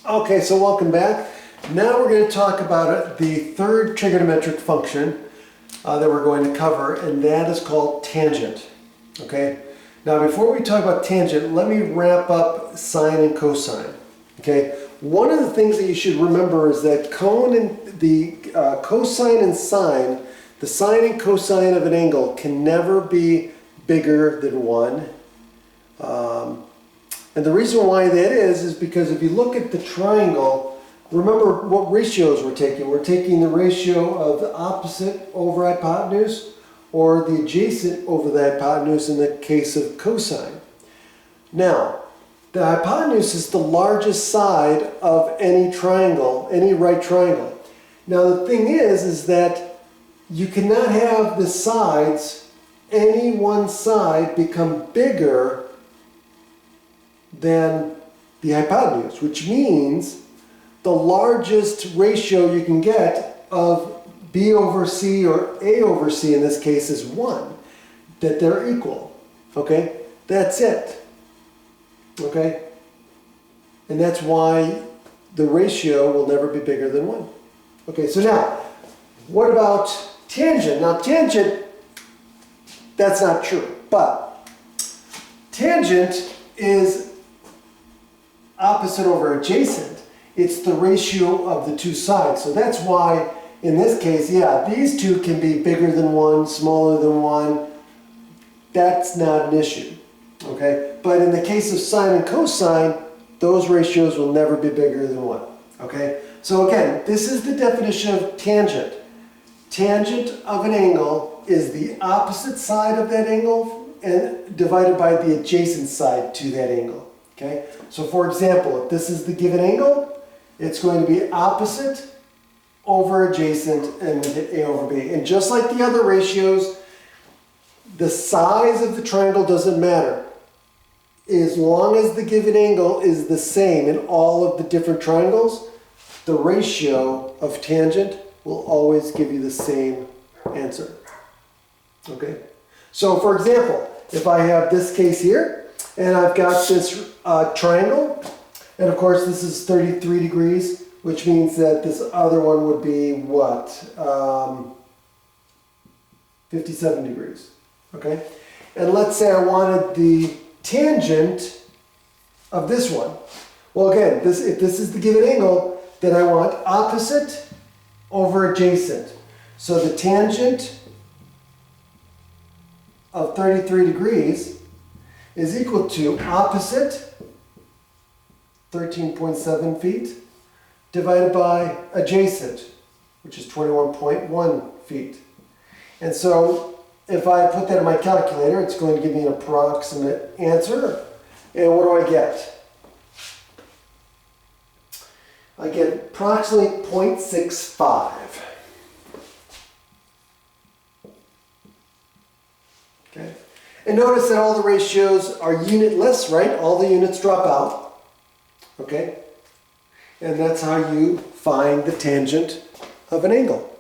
Okay, so welcome back. Now we're going to talk about the third trigonometric function that we're going to cover, and that is called tangent. Okay. Now before we talk about tangent, let me wrap up sine and cosine. Okay. One of the things that you should remember is that cosine and sine, the sine and cosine of an angle can never be bigger than 1. And the reason why that is because if you look at the triangle, remember what ratios we're taking. We're taking the ratio of the opposite over hypotenuse or the adjacent over the hypotenuse in the case of cosine. Now, the hypotenuse is the largest side of any triangle, any right triangle. Now the thing is that you cannot have the sides, any one side, become bigger than the hypotenuse, which means the largest ratio you can get of B over C or A over C in this case is 1, that they're equal. Okay, that's it. Okay, and that's why the ratio will never be bigger than 1. Okay, so now what about tangent? Now tangent, that's not true, but tangent is opposite over adjacent. It's the ratio of the two sides. So that's why in this case, yeah, these two can be bigger than 1, smaller than 1. That's not an issue. Okay? But in the case of sine and cosine, those ratios will never be bigger than 1. Okay? So again, this is the definition of tangent. Tangent of an angle is the opposite side of that angle and divided by the adjacent side to that angle. Okay, so for example, if this is the given angle, it's going to be opposite over adjacent, and we get A over B. And just like the other ratios, the size of the triangle doesn't matter. As long as the given angle is the same in all of the different triangles, the ratio of tangent will always give you the same answer. Okay, so for example, if I have this case here, and I've got this triangle, and of course this is 33 degrees, which means that this other one would be what? 57 degrees, okay? And let's say I wanted the tangent of this one. Well again, if this is the given angle, then I want opposite over adjacent. So the tangent of 33 degrees is equal to opposite, 13.7 feet, divided by adjacent, which is 21.1 feet. And so if I put that in my calculator, it's going to give me an approximate answer. And what do I get? I get approximately 0.65. Okay. And notice that all the ratios are unitless, right? All the units drop out. Okay? And that's how you find the tangent of an angle.